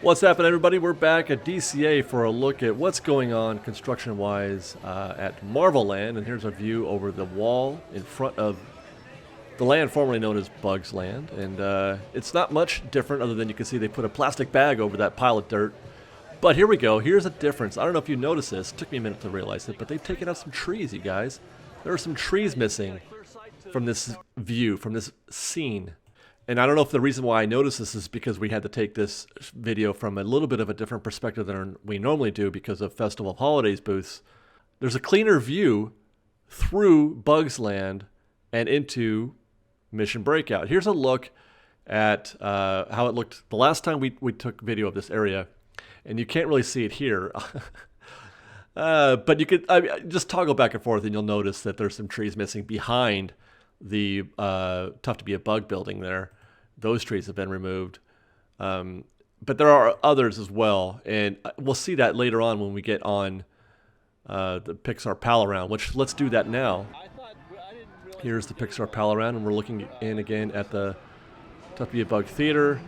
What's happening, everybody? We're back at DCA for a look at what's going on construction-wise at Marvel Land, and here's a view over the wall in front of the land formerly known as Bugs Land, and it's not much different other than you can see they put a plastic bag over that pile of dirt. But here we go. Here's a difference. I don't know if you noticed this. It took me a minute to realize it, but they've taken out some trees, you guys. There are some trees missing from this view, from this scene. And I don't know if the reason why I noticed this is because we had to take this video from a little bit of a different perspective than we normally do because of Festival of Holidays booths. There's a cleaner view through Bugs Land and into Mission Breakout. Here's a look at how it looked the last time we took video of this area. And you can't really see it here. But you could just toggle back and forth and you'll notice that there's some trees missing behind the Tough to Be a Bug building there. Those trees have been removed. But there are others as well. And we'll see that later on when we get on the Pixar Pal Around, which let's do that now. Here's the Pixar Pal Around, and we're looking in again at the Tough to Be a Bug Theater.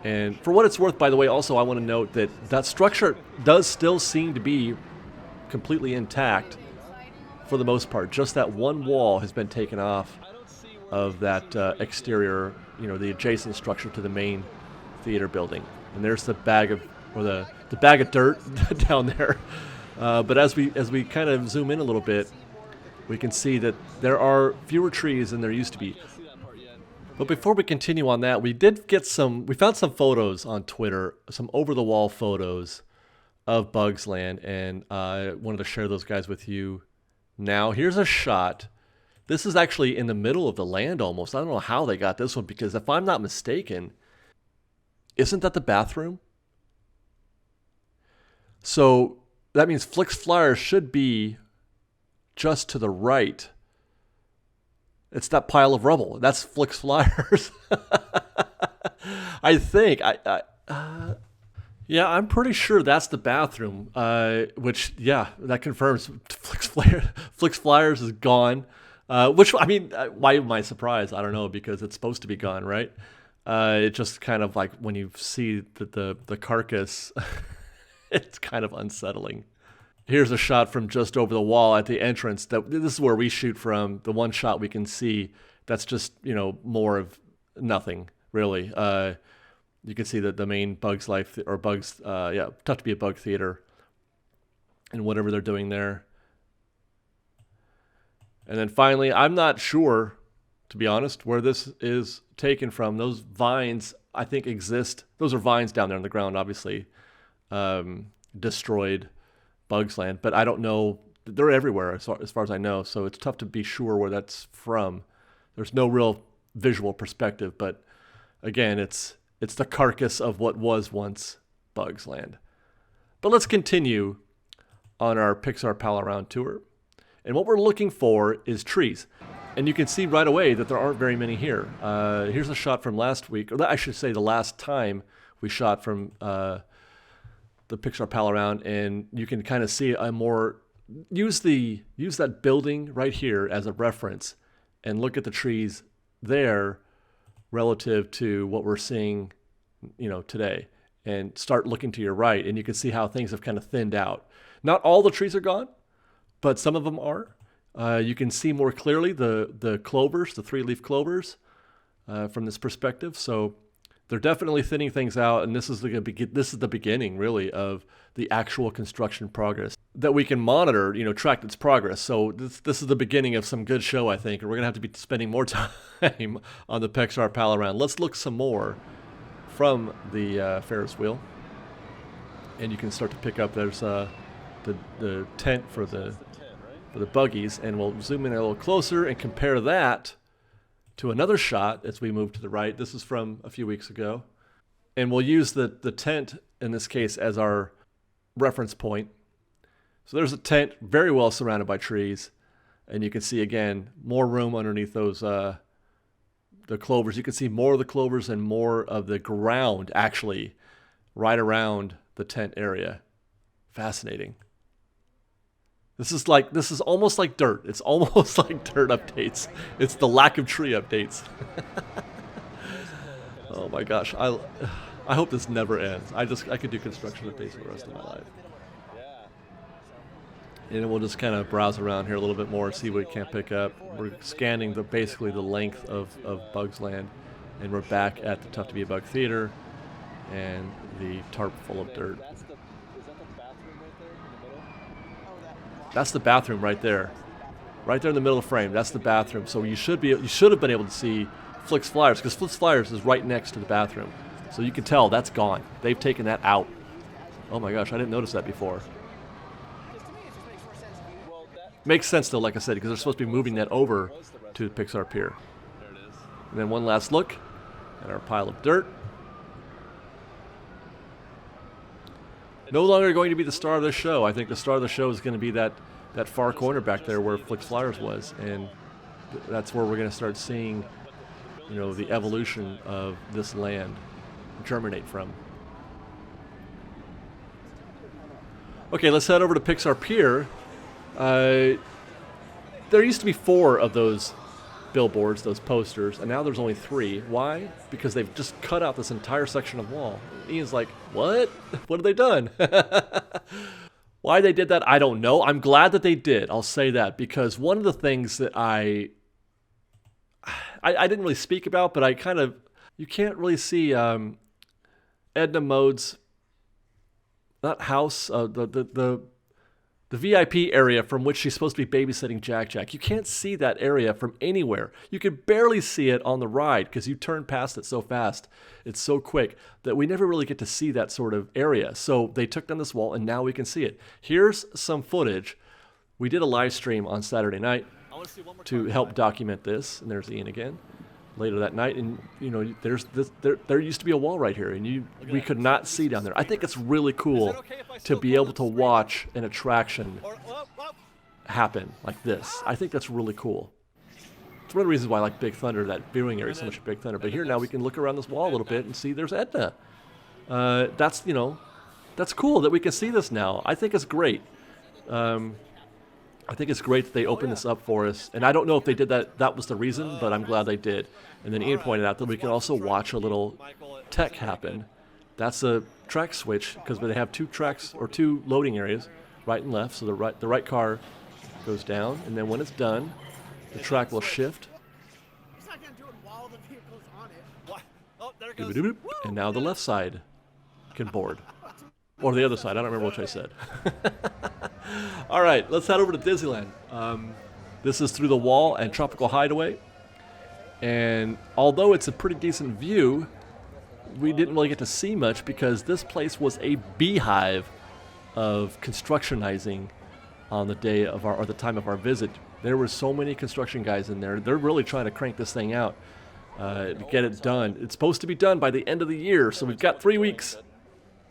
And for what it's worth, by the way, also I want to note that that structure does still seem to be completely intact for the most part. Just that one wall has been taken off of that exterior, you know, the adjacent structure to the main theater building. And there's the bag of, or the bag of dirt down there. But as we kind of zoom in a little bit, we can see that there are fewer trees than there used to be. But before we continue on that, we found some photos on Twitter, some over-the-wall photos of Bugs Land, and I wanted to share those guys with you now. Here's a shot. This is actually in the middle of the land almost. I don't know how they got this one, because if I'm not mistaken, isn't that the bathroom? So that means Fliks Flyers should be just to the right. It's that pile of rubble. That's Fliks Flyers. I think. Yeah, I'm pretty sure that's the bathroom. Which, yeah, that confirms Fliks Flyers is gone. Which, I mean, why am I surprised? I don't know, because it's supposed to be gone, right? It just kind of like when you see the carcass, it's kind of unsettling. Here's a shot from just over the wall at the entrance. This is where we shoot from. The one shot we can see, that's just, you know, more of nothing, really. You can see that the main Bugs Life, or Bugs, Tough to Be a Bug Theater, and whatever they're doing there. And then finally, I'm not sure, to be honest, where this is taken from. Those vines, I think, exist. Those are vines down there on the ground, obviously, destroyed Bugs Land, but I don't know. They're everywhere as far as I know, so it's tough to be sure where that's from. There's no real visual perspective, but again, it's the carcass of what was once Bugs Land. But let's continue on our Pixar Pal Around tour. And what we're looking for is trees. And you can see right away that there aren't very many here. Here's a shot from last week, or I should say the last time we shot from the Pixar Pal Around, and you can kind of see use that building right here as a reference and look at the trees there relative to what we're seeing, you know, today, and start looking to your right, and you can see how things have kind of thinned out. Not all the trees are gone, but some of them are. You can see more clearly the clovers, the three-leaf clovers, from this perspective. So they're definitely thinning things out, and this is the beginning, really, of the actual construction progress that we can monitor, you know, track its progress. So this is the beginning of some good show, I think, and we're going to have to be spending more time on the Pixar Pal Around. Let's look some more from the Ferris wheel, and you can start to pick up, there's the tent for the buggies, and we'll zoom in a little closer and compare that to another shot as we move to the right. This is from a few weeks ago. And we'll use the tent, in this case, as our reference point. So there's a tent very well surrounded by trees. And you can see, again, more room underneath those the clovers. You can see more of the clovers and more of the ground, actually, right around the tent area. Fascinating. This is almost like dirt. It's almost like dirt updates. It's the lack of tree updates. Oh my gosh. I hope this never ends. I could do construction at basically the rest of my life. And we'll just kind of browse around here a little bit more, see what we can't pick up. We're scanning basically the length of Bugs Land, and we're back at the Tough to Be a Bug Theater and the tarp full of dirt. That's the bathroom right there. Right there in the middle of the frame. That's the bathroom. So you should have been able to see Fliks Flyers, because Fliks Flyers is right next to the bathroom. So you can tell that's gone. They've taken that out. Oh my gosh, I didn't notice that before. Makes sense though, like I said, because they're supposed to be moving that over to Pixar Pier. And then one last look at our pile of dirt. No longer going to be the star of the show. I think the star of the show is going to be that far corner back there where Fliks Flyers was, and that's where we're going to start seeing, the evolution of this land germinate from. Okay, let's head over to Pixar Pier. There used to be 4 of those billboards, those posters, and now there's only 3. Why? Because they've just cut out this entire section of wall. Ian's like, what? What have they done? Why they did that, I don't know. I'm glad that they did. I'll say that, because one of the things that I didn't really speak about, but you can't really see Edna Mode's, not house, the VIP area from which she's supposed to be babysitting Jack. You can't see that area from anywhere. You can barely see it on the ride because you turn past it so fast. It's so quick that we never really get to see that sort of area. So they took down this wall and now we can see it. Here's some footage. We did a live stream on Saturday night to help document this. And there's Ian again. Later that night, and there used to be a wall right here, and we could not see down there. I think it's really cool to be able to watch an attraction happen like this. I think that's really cool. It's one of the reasons why I like Big Thunder, that viewing area is so much Big Thunder. But here now we can look around this wall a little bit and see there's Edna. That's cool that we can see this now. I think it's great. I think it's great that they opened this up for us. And I don't know if they did that was the reason, but I'm glad they did. And then Ian pointed out that we can also watch a little tech happen. That's a track switch, because they have 2 tracks or 2 loading areas, right and left. So the right car goes down, and then when it's done, the track will shift. And now the left side can board. Or the other side. I don't remember which I said. All right, let's head over to Disneyland. This is through the wall and Tropical Hideaway. And although it's a pretty decent view, we didn't really get to see much because this place was a beehive of constructionizing on the day of the time of our visit. There were so many construction guys in there. They're really trying to crank this thing out to get it done. It's supposed to be done by the end of the year, so we've got 3 weeks.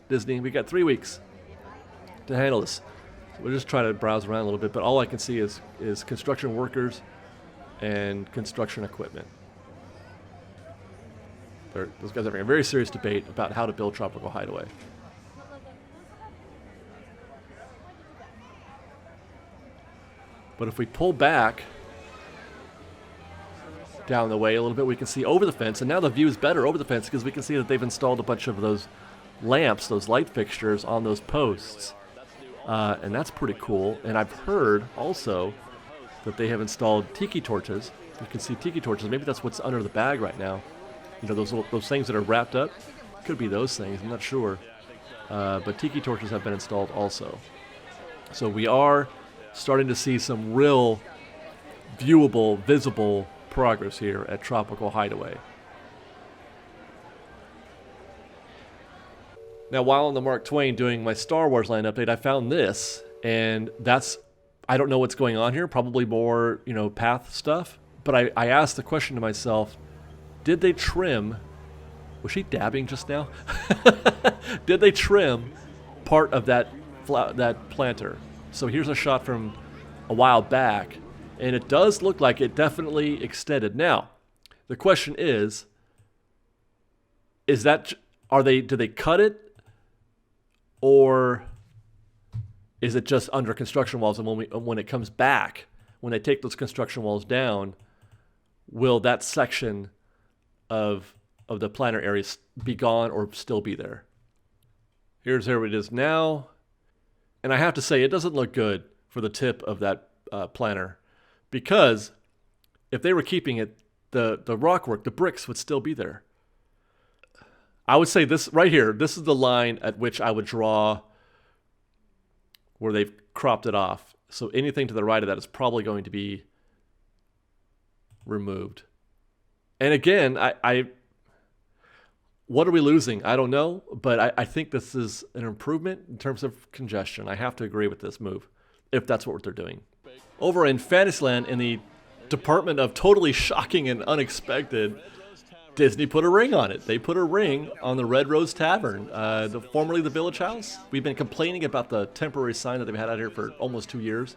Disney, we got 3 weeks to handle this. So we're just trying to browse around a little bit, but all I can see is construction workers and construction equipment. Those guys are having a very serious debate about how to build Tropical Hideaway. But if we pull back down the way a little bit, we can see over the fence, and now the view is better over the fence because we can see that they've installed a bunch of those lamps, those light fixtures on those posts. And that's pretty cool. And I've heard also that they have installed tiki torches. You can see tiki torches. Maybe that's what's under the bag right now. Those things that are wrapped up. Could be those things. I'm not sure. But tiki torches have been installed also. So we are starting to see some real viewable, visible progress here at Tropical Hideaway. Now, while on the Mark Twain doing my Star Wars Land update, I found this, and I don't know what's going on here, probably more, path stuff, but I asked the question to myself, did they trim, was she dabbing just now? Did they trim part of that planter? So here's a shot from a while back, and it does look like it definitely extended. Now, the question is did they cut it? Or is it just under construction walls? And when it comes back, when they take those construction walls down, will that section of of the planter area be gone or still be there. Here's where it is now. And I have to say, it doesn't look good for the tip of that planter, because if they were keeping it, the rockwork, the bricks would still be there. I would say this right here, this is the line at which I would draw where they've cropped it off. So anything to the right of that is probably going to be removed. And again, what are we losing? I don't know, but I think this is an improvement in terms of congestion. I have to agree with this move, if that's what they're doing. Over in Fantasyland, in the department of totally shocking and unexpected, Disney put a ring on it. They put a ring on the Red Rose Tavern, formerly the Village House. We've been complaining about the temporary sign that they've had out here for almost 2 years.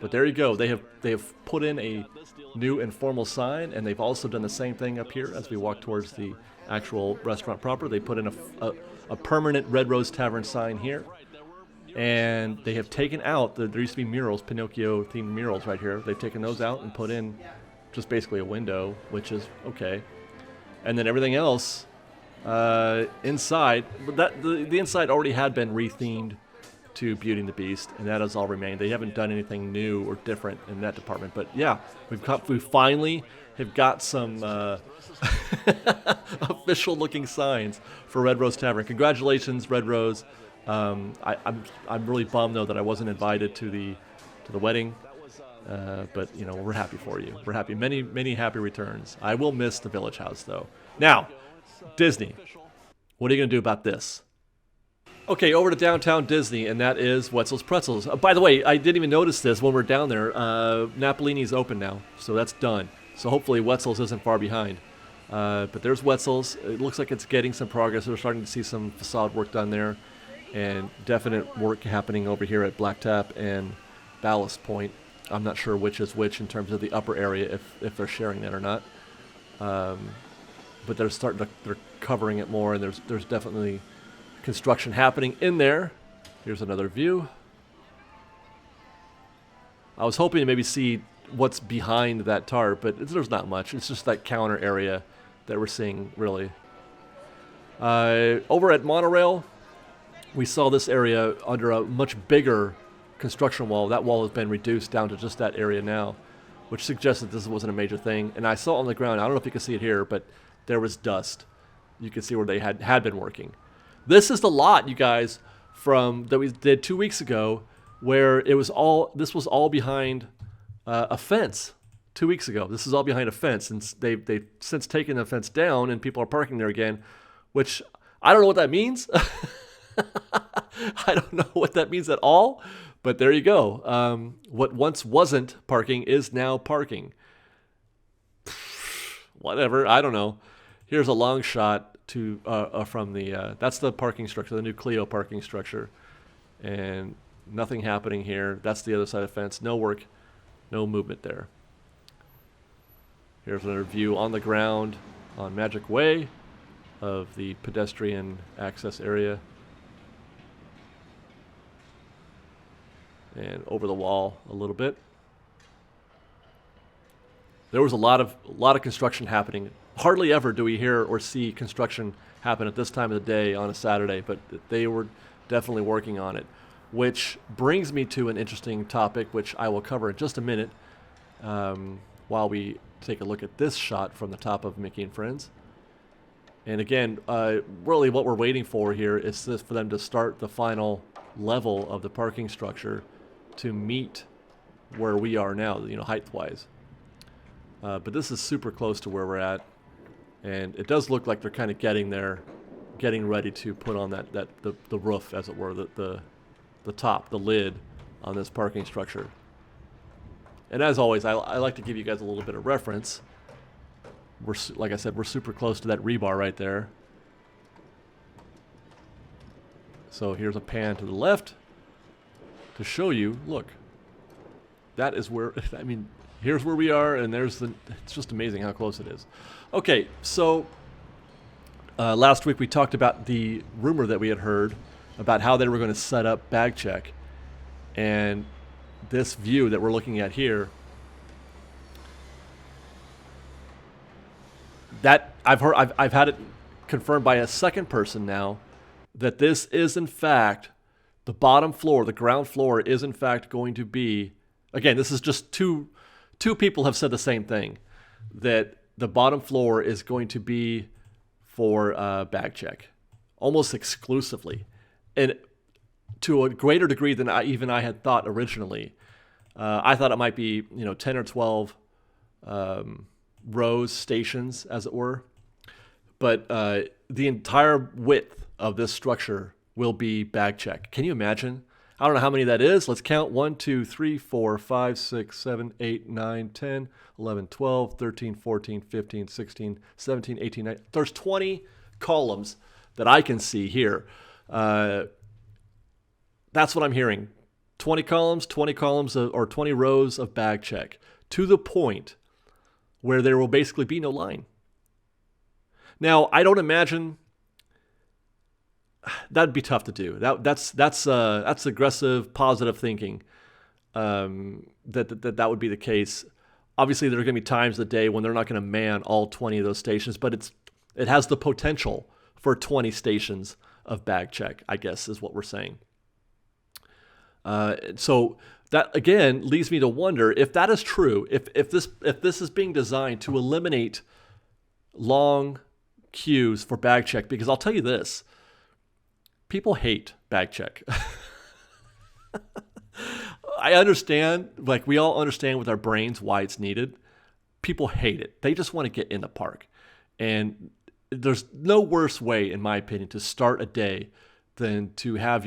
But there you go. They have put in a new informal sign, and they've also done the same thing up here as we walk towards the actual restaurant proper. They put in a permanent Red Rose Tavern sign here. And they have taken out, there used to be murals, Pinocchio-themed murals right here. They've taken those out and put in just basically a window, which is okay. And then everything else inside, the inside already had been rethemed to Beauty and the Beast, and that has all remained. They haven't done anything new or different in that department. But yeah, we finally have got some official-looking signs for Red Rose Tavern. Congratulations, Red Rose. I'm really bummed though that I wasn't invited to the wedding. But you know, we're happy for you. We're happy. Many happy returns. I will miss the Village House though. Now, Disney, what are you gonna do about this? Okay, over to downtown Disney, and that is Wetzel's Pretzels. By the way, I didn't even notice this when we were down there. Napolini's open now, so that's done. So hopefully Wetzel's isn't far behind. But there's Wetzel's. It looks like it's getting some progress. We're starting to see some facade work done there, and definite work happening over here at Black Tap and Ballast Point. I'm not sure which is which in terms of the upper area, if they're sharing that or not. But they're covering it more, and there's definitely construction happening in there. Here's another view. I was hoping to maybe see what's behind that tarp, but there's not much. It's just that counter area that we're seeing, really. Over at Monorail, we saw this area under a much bigger construction wall. That wall has been reduced down to just that area now, which suggests that this wasn't a major thing. And I saw on the ground, I don't know if you can see it here, but there was dust. You can see where they had been working. This is the lot, you guys, that we did 2 weeks ago, where this was all behind a fence 2 weeks ago. This is all behind a fence, and they've since taken the fence down, and people are parking there again, which I don't know what that means. I don't know what that means at all, but there you go. What once wasn't parking is now parking. Whatever, I don't know. Here's a long shot from that's the parking structure, the new Clio parking structure, and nothing happening here. That's the other side of the fence. No work, no movement there. Here's another view on the ground on Magic Way of the pedestrian access area, and over the wall a little bit. There was a lot of construction happening. Hardly ever do we hear or see construction happen at this time of the day on a Saturday, but they were definitely working on it. Which brings me to an interesting topic, which I will cover in just a minute, while we take a look at this shot from the top of Mickey and Friends. And again, really what we're waiting for here is for them to start the final level of the parking structure to meet where we are now, height-wise. But this is super close to where we're at, and it does look like they're kind of getting ready to put on the roof, as it were, the top, the lid on this parking structure. And as always, I like to give you guys a little bit of reference. Like I said, we're super close to that rebar right there. So here's a pan to the left to show you, look, that is where, here's where we are, and it's just amazing how close it is. Okay, so last week we talked about the rumor that we had heard about how they were going to set up bag check. And this view that we're looking at here that I've had it confirmed by a second person now that this is in fact the bottom floor, the ground floor is in fact going to be. Again, this is just two people have said the same thing, that the bottom floor is going to be for bag check, almost exclusively, and to a greater degree than I had thought originally. I thought it might be 10 or 12 rows, stations, as it were, but the entire width of this structure will be bag check. Can you imagine? I don't know how many that is. Let's count. 1, 2, 3, 4, 5, 6, 7, 8, 9, 10, 11, 12, 13, 14, 15, 16, 17, 18, 19. There's 20 columns that I can see here. That's what I'm hearing. 20 columns or 20 rows of bag check, to the point where there will basically be no line. Now, I don't imagine that'd be tough to do. That's aggressive, positive thinking. That would be the case. Obviously, there are going to be times of the day when they're not going to man all 20 of those stations, but it has the potential for 20 stations of bag check, I guess, is what we're saying. So that again leads me to wonder if that is true. If this is being designed to eliminate long queues for bag check, because I'll tell you this, people hate bag check. I understand, like we all understand with our brains why it's needed. People hate it. They just want to get in the park, and there's no worse way, in my opinion, to start a day than to have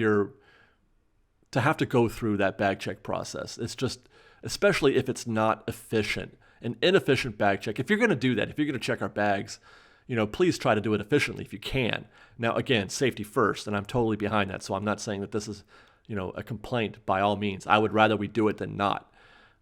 to go through that bag check process. It's just, especially if it's not efficient. An inefficient bag check, if you're going to do that, if you're going to check our bags, please try to do it efficiently if you can. Now, again, safety first, and I'm totally behind that. So I'm not saying that this is, a complaint by all means. I would rather we do it than not.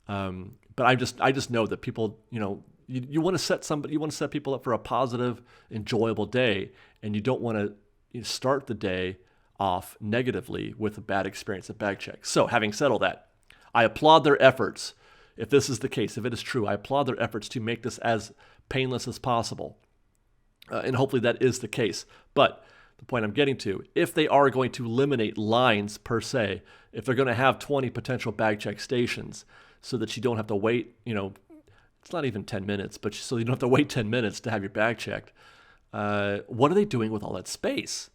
But I just know that people, you want to set people up for a positive, enjoyable day, and you don't want to start the day off negatively with a bad experience at bag check. So having said all that, I applaud their efforts. If this is the case, if it is true, I applaud their efforts to make this as painless as possible. And hopefully that is the case. But the point I'm getting to, if they are going to eliminate lines per se, if they're going to have 20 potential bag check stations so that you don't have to wait, it's not even 10 minutes, but so you don't have to wait 10 minutes to have your bag checked, what are they doing with all that space?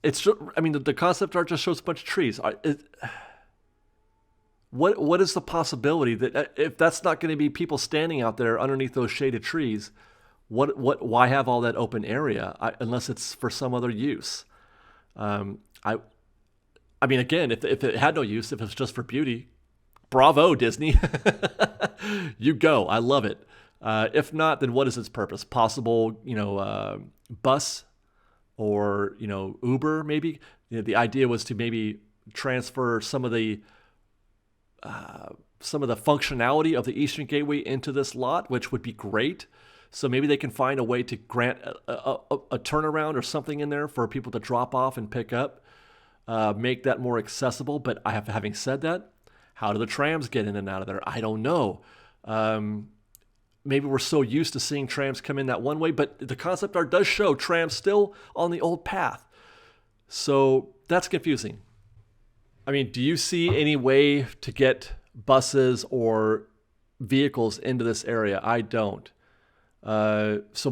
The concept art just shows a bunch of trees. What is the possibility that if that's not going to be people standing out there underneath those shaded trees, why have all that open area unless it's for some other use? Again, if it had no use, if it's just for beauty, bravo, Disney. You go. I love it. If not, then what is its purpose? Possible, bus or, Uber maybe. The idea was to maybe transfer some of the functionality of the Eastern Gateway into this lot, which would be great. So maybe they can find a way to grant a turnaround or something in there for people to drop off and pick up, make that more accessible. But having said that, how do the trams get in and out of there? I don't know. Maybe we're so used to seeing trams come in that one way, but the concept art does show trams still on the old path. So that's confusing. Do you see any way to get buses or vehicles into this area? I don't. It's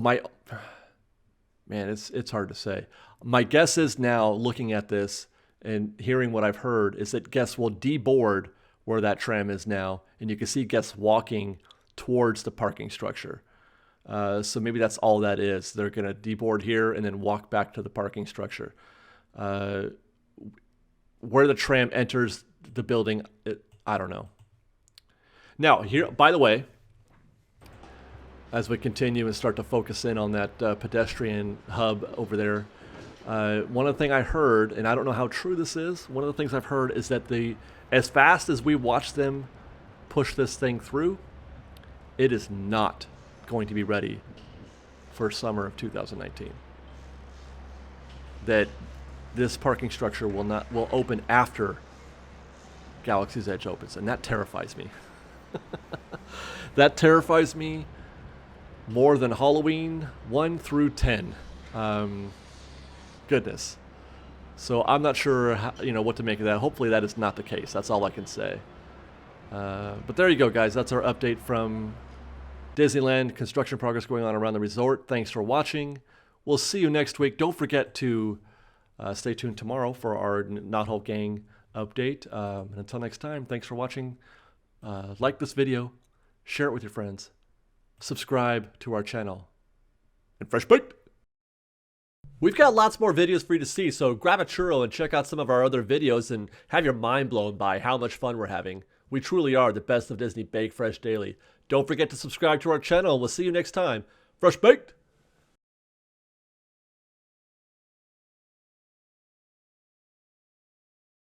hard to say. My guess is now, looking at this and hearing what I've heard, is that guests will deboard where that tram is now, and you can see guests walking towards the parking structure. So maybe that's all that is. They're going to deboard here and then walk back to the parking structure. Where the tram enters the building, I don't know. Now, here, by the way, as we continue and start to focus in on that pedestrian hub over there, one of the things I heard, and I don't know how true this is, one of the things I've heard is that as fast as we watch them push this thing through, it is not going to be ready for summer of 2019. That this parking structure will open after Galaxy's Edge opens, and that terrifies me. That terrifies me more than Halloween 1 through 10. Goodness. So I'm not sure how, what to make of that. Hopefully that is not the case. That's all I can say. But there you go, guys. That's our update from Disneyland. Construction progress going on around the resort. Thanks for watching. We'll see you next week. Don't forget to stay tuned tomorrow for our Not Whole Gang update. And until next time, thanks for watching. Like this video. Share it with your friends. Subscribe to our channel. And fresh baked! We've got lots more videos for you to see, so grab a churro and check out some of our other videos and have your mind blown by how much fun we're having. We truly are the best of Disney Bake Fresh Daily. Don't forget to subscribe to our channel, and we'll see you next time. Fresh baked!